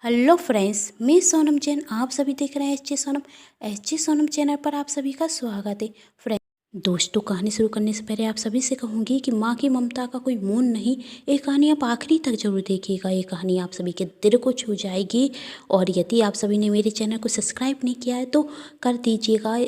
Hello friends, मैं सोनम जैन। आप सभी देख रहे हैं एच जे सोनम चैनल पर आप सभी का स्वागत है। फ्रेंड्स दोस्तों, कहानी शुरू करने से पहले आप सभी से कहूँगी कि माँ की ममता का कोई मोल नहीं। ये कहानी आप आखिरी तक जरूर देखिएगा। ये कहानी आप सभी के दिल को छू जाएगी। और यदि आप सभी ने मेरे चैनल को सब्सक्राइब नहीं किया है तो कर दीजिएगा।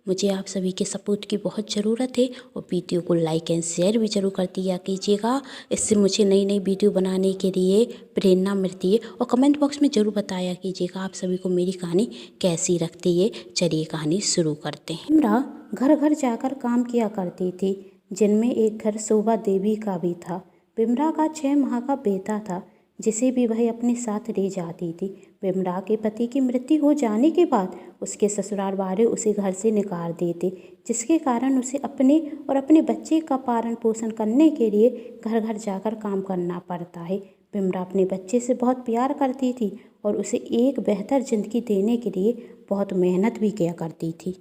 मुझे आप सभी के सपोर्ट की बहुत ज़रूरत है। और वीडियो को लाइक एंड शेयर भी जरूर कर दिया कीजिएगा। इससे मुझे नई नई वीडियो बनाने के लिए प्रेरणा मिलती है। और कमेंट बॉक्स में ज़रूर बताया कीजिएगा आप सभी को मेरी कहानी कैसी लगती है। चलिए कहानी शुरू करते हैं। इमरा घर घर जाकर काम किया करती थी, जिनमें एक घर शोभा देवी का भी था। बिमरा का 6 माह का बेटा था, जिसे भी वह अपने साथ ले जाती थी। बिमरा के पति की मृत्यु हो जाने के बाद उसके ससुराल वाले उसे घर से निकाल देते, जिसके कारण उसे अपने और अपने बच्चे का पालन पोषण करने के लिए घर घर जाकर काम करना पड़ता है। बिमरा अपने बच्चे से बहुत प्यार करती थी और उसे एक बेहतर जिंदगी देने के लिए बहुत मेहनत भी किया करती थी।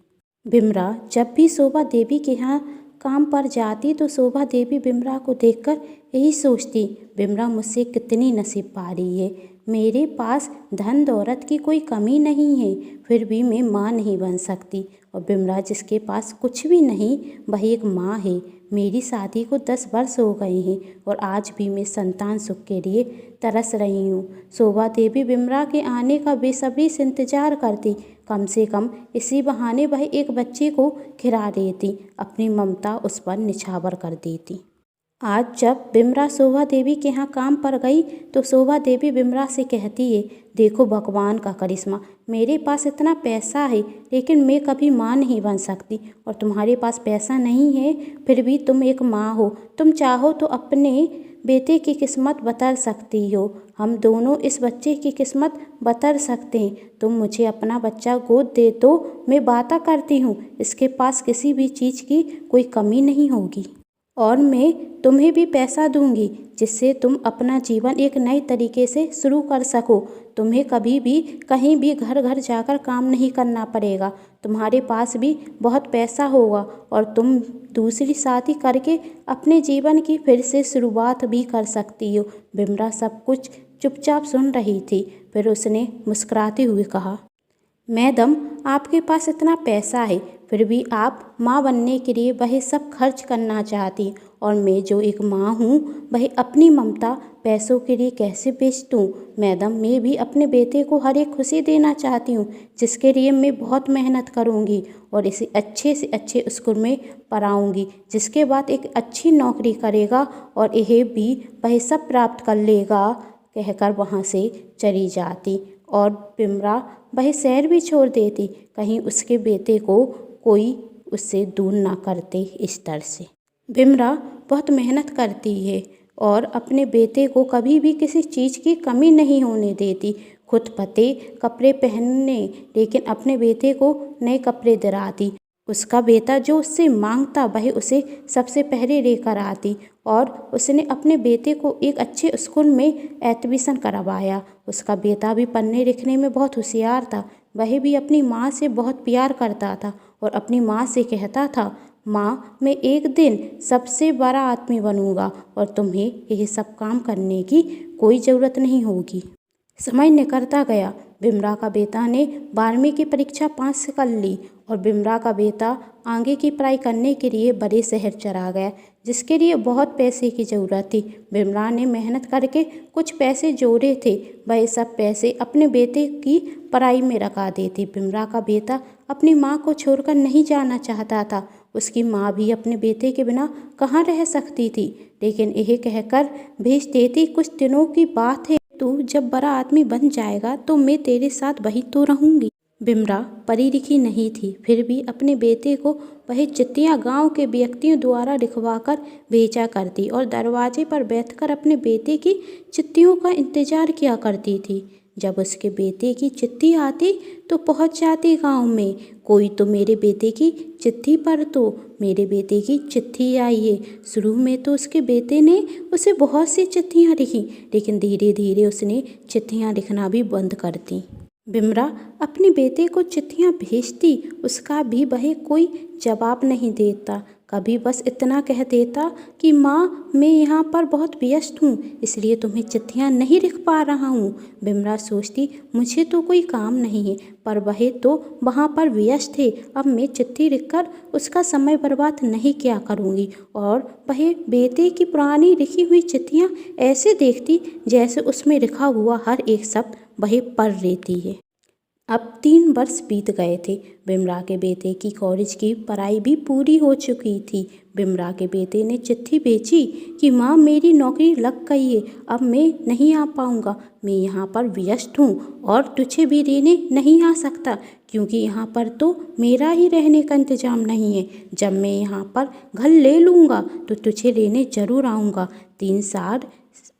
बिमरा जब भी शोभा देवी के यहाँ काम पर जाती तो शोभा देवी बिमरा को देखकर यही सोचती, बिमरा मुझसे कितनी नसीब पारी है। मेरे पास धन दौलत की कोई कमी नहीं है, फिर भी मैं माँ नहीं बन सकती। और बिमरा जिसके पास कुछ भी नहीं वह एक माँ है। मेरी शादी को 10 वर्ष हो गए हैं और आज भी मैं संतान सुख के लिए तरस रही हूँ। शोभा देवी बिमरा के आने का बेसब्री से इंतजार करती। कम से कम इसी बहाने वह एक बच्चे को खिला देती, अपनी ममता उस पर निछावर कर देती। आज जब बिमरा शोभा देवी के यहाँ काम पर गई तो शोभा देवी बिमरा से कहती है, देखो भगवान का करिश्मा, मेरे पास इतना पैसा है लेकिन मैं कभी माँ नहीं बन सकती। और तुम्हारे पास पैसा नहीं है फिर भी तुम एक माँ हो। तुम चाहो तो अपने बेटे की किस्मत बदल सकती हो। हम दोनों इस बच्चे की किस्मत बदल सकते हैं। तुम मुझे अपना बच्चा गोद दे तो मैं वादा करती हूँ इसके पास किसी भी चीज़ की कोई कमी नहीं होगी। और मैं तुम्हें भी पैसा दूंगी जिससे तुम अपना जीवन एक नए तरीके से शुरू कर सको। तुम्हें कभी भी कहीं भी घर घर जाकर काम नहीं करना पड़ेगा। तुम्हारे पास भी बहुत पैसा होगा और तुम दूसरी शादी करके अपने जीवन की फिर से शुरुआत भी कर सकती हो। बिमरा सब कुछ चुपचाप सुन रही थी। फिर उसने मुस्कुराते हुए कहा, मैडम आपके पास इतना पैसा है फिर भी आप माँ बनने के लिए वह सब खर्च करना चाहती, और मैं जो एक माँ हूँ वह अपनी ममता पैसों के लिए कैसे बेच दूँ। मैडम मैं भी अपने बेटे को हर एक खुशी देना चाहती हूँ, जिसके लिए मैं बहुत मेहनत करूँगी और इसे अच्छे से अच्छे स्कूल में पढ़ाऊँगी, जिसके बाद एक अच्छी नौकरी करेगा और यह भी वह सब प्राप्त कर लेगा। कहकर वहाँ से चली जाती और बिमरा वह शहर भी छोड़ देती, कहीं उसके बेटे को कोई उससे दूर ना करते। इस तरह से बिमरा बहुत मेहनत करती है और अपने बेटे को कभी भी किसी चीज़ की कमी नहीं होने देती। खुद फटे कपड़े पहनने लेकिन अपने बेटे को नए कपड़े दिलाती। उसका बेटा जो उससे मांगता वह उसे सबसे पहले लेकर आती और उसने अपने बेटे को एक अच्छे स्कूल में एडमिशन करवाया। उसका बेटा भी पढ़ने लिखने में बहुत होशियार था। वह भी अपनी माँ से बहुत प्यार करता था और अपनी माँ से कहता था, माँ मैं एक दिन सबसे बड़ा आदमी बनूंगा और तुम्हें यह सब काम करने की कोई ज़रूरत नहीं होगी। समय निकलता गया। बिमरा का बेटा ने 12वीं की परीक्षा पास से कर ली और बिमरा का बेटा आगे की पढ़ाई करने के लिए बड़े शहर चला गया, जिसके लिए बहुत पैसे की ज़रूरत थी। बिमरा ने मेहनत करके कुछ पैसे जोड़े थे, वह सब पैसे अपने बेटे की पढ़ाई में रखा देती। बिमरा का बेटा अपनी माँ को छोड़कर नहीं जाना चाहता था। उसकी माँ भी अपने बेटे के बिना कहाँ रह सकती थी, लेकिन यह कहकर भेज देती, कुछ दिनों की बात है, तू जब बड़ा आदमी बन जाएगा तो मैं तेरे साथ वहीं तो रहूंगी। बिमरा पढ़ी लिखी नहीं थी, फिर भी अपने बेटे को वह चिट्ठियाँ गांव के व्यक्तियों द्वारा लिखवाकर भेजा करती और दरवाजे पर बैठकर अपने बेटे की चिट्ठियों का इंतजार किया करती थी। जब उसके बेटे की चिट्ठी आती तो पहुंच जाती गांव में, कोई तो मेरे बेटे की चिट्ठी पर तो मेरे बेटे की चिट्ठी आई है। शुरू में तो उसके बेटे ने उसे बहुत सी चिट्ठियाँ लिखी, लेकिन धीरे धीरे उसने चिट्ठियाँ लिखना भी बंद कर दी। बिमरा अपने बेटे को चिट्ठियाँ भेजती, उसका भी वह कोई जवाब नहीं देता। कभी बस इतना कह देता कि माँ मैं यहाँ पर बहुत व्यस्त हूँ इसलिए तुम्हें चिट्ठियाँ नहीं लिख पा रहा हूँ। बिमला सोचती मुझे तो कोई काम नहीं है, पर वह तो वहाँ पर व्यस्त थे। अब मैं चिट्ठी लिखकर उसका समय बर्बाद नहीं किया करूँगी। और वह बेटे की पुरानी लिखी हुई चिट्ठियाँ ऐसे देखती जैसे उसमें लिखा हुआ हर एक शब्द वह पढ़ लेती है। अब 3 वर्ष बीत गए थे। बिमला के बेटे की कॉलेज की पढ़ाई भी पूरी हो चुकी थी। बिमला के बेटे ने चिट्ठी भेजी कि माँ मेरी नौकरी लग गई है, अब मैं नहीं आ पाऊँगा। मैं यहाँ पर व्यस्त हूँ और तुझे भी लेने नहीं आ सकता क्योंकि यहाँ पर तो मेरा ही रहने का इंतज़ाम नहीं है। जब मैं यहाँ पर घर ले लूँगा तो तुझे लेने ज़रूर आऊँगा। 3 साल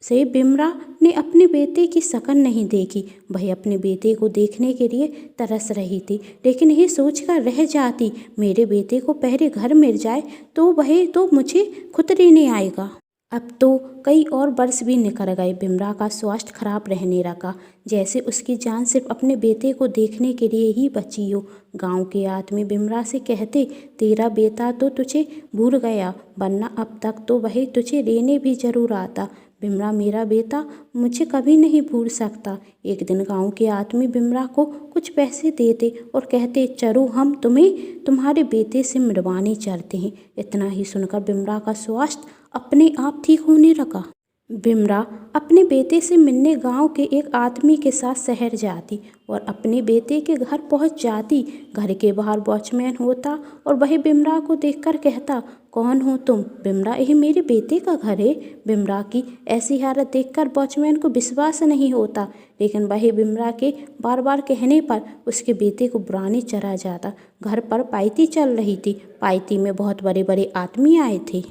से बिमला ने अपने बेटे की शकल नहीं देखी। वह अपने बेटे को देखने के लिए तरस रही थी, लेकिन ये सोचकर रह जाती मेरे बेटे को पहले घर मिल जाए तो वह तो मुझे खुद लेने आएगा। अब तो कई और वर्ष भी निकल गए। बिमला का स्वास्थ्य खराब रहने लगा, जैसे उसकी जान सिर्फ अपने बेटे को देखने के लिए ही बची हो। गांव के आदमी बिमला से कहते तेरा बेटा तो तुझे भूल गया, वरना अब तक तो वह तुझे लेने भी जरूर आता। बिमला मेरा बेटा मुझे कभी नहीं भूल सकता। एक दिन गांव के आदमी बिमला को कुछ पैसे देते और कहते चलो हम तुम्हें तुम्हारे बेटे से मिलवाने चलते हैं। इतना ही सुनकर बिमला का स्वास्थ्य अपने आप ठीक होने लगा। बिमला अपने बेटे से मिलने गांव के एक आदमी के साथ शहर जाती और अपने बेटे के घर पहुंच जाती। घर के बाहर वॉचमैन होता और वह बिमला को देखकर कहता कौन हो तुम? बिमला यह मेरे बेटे का घर है। बिमला की ऐसी हालत देखकर वॉचमैन को विश्वास नहीं होता, लेकिन वह बिमला के बार बार कहने पर उसके बेटे को बुलाने चला जाता। घर पर पार्टी चल रही थी। पार्टी में बहुत बड़े बड़े आदमी आए थे।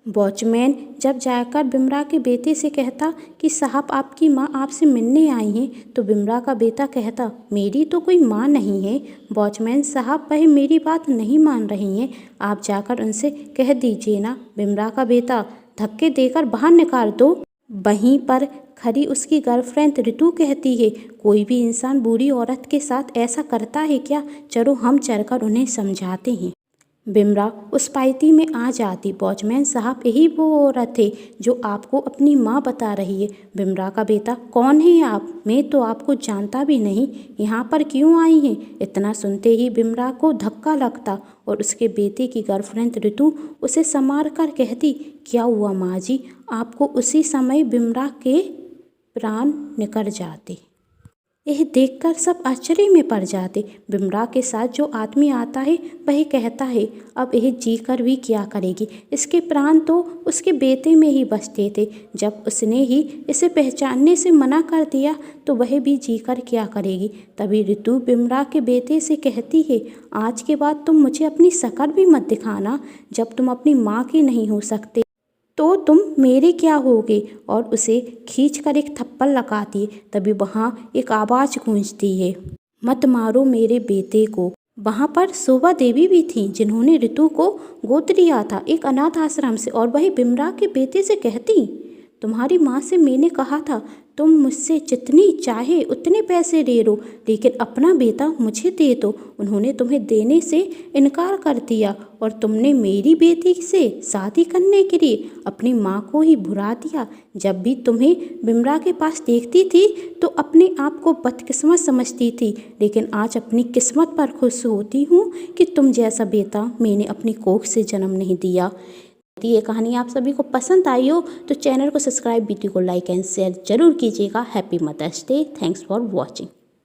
वॉचमैन जब जाकर बिमला के बेटे से कहता कि साहब आपकी माँ आपसे मिलने आई हैं, तो बिमला का बेटा कहता मेरी तो कोई माँ नहीं है। वॉचमैन साहब वह मेरी बात नहीं मान रही हैं, आप जाकर उनसे कह दीजिए ना। बिमला का बेटा धक्के देकर बाहर निकाल दो। वहीं पर खड़ी उसकी गर्लफ्रेंड रितु कहती है कोई भी इंसान बुरी औरत के साथ ऐसा करता है क्या? चलो हम चलकर उन्हें समझाते हैं। बिमला उस पार्टी में आ जाती। वॉचमैन साहब यही वो औरत है जो आपको अपनी माँ बता रही है। बिमला का बेटा कौन है आप? मैं तो आपको जानता भी नहीं, यहाँ पर क्यों आई हैं? इतना सुनते ही बिमला को धक्का लगता और उसके बेटे की गर्लफ्रेंड रितु उसे संभाल कर कहती क्या हुआ माँ जी? आपको उसी समय बिमला के प्राण निकल जाते। यह देखकर सब आश्चर्य में पड़ जाते। बिमला के साथ जो आदमी आता है वह कहता है अब यह जी कर भी क्या करेगी, इसके प्राण तो उसके बेटे में ही बसते थे। जब उसने ही इसे पहचानने से मना कर दिया तो वह भी जी कर क्या करेगी। तभी रितु बिमला के बेटे से कहती है आज के बाद तुम मुझे अपनी शक्ल भी मत दिखाना। जब तुम अपनी माँ के नहीं हो सकते तो तुम मेरे क्या होगे? और उसे खींचकर एक थप्पड़ लगाती है। तभी वहाँ एक आवाज़ गूंजती है मत मारो मेरे बेटे को। वहाँ पर शोभा देवी भी थी जिन्होंने रितु को गोद लिया था एक अनाथ आश्रम से, और वही बिमला के बेटे से कहती तुम्हारी माँ से मैंने कहा था तुम मुझसे जितनी चाहे उतने पैसे ले लो, लेकिन अपना बेटा मुझे दे दो। उन्होंने तुम्हें देने से इनकार कर दिया और तुमने मेरी बेटी से शादी करने के लिए अपनी माँ को ही भुला दिया। जब भी तुम्हें बिमला के पास देखती थी तो अपने आप को बदकिस्मत समझती थी, लेकिन आज अपनी किस्मत पर खुश होती हूँ कि तुम जैसा बेटा मैंने अपनी कोख से जन्म नहीं दिया। ये कहानी आप सभी को पसंद आई हो तो चैनल को सब्सक्राइब, वीडियो को लाइक एंड शेयर जरूर कीजिएगा। Happy mother's day. Thanks for watching.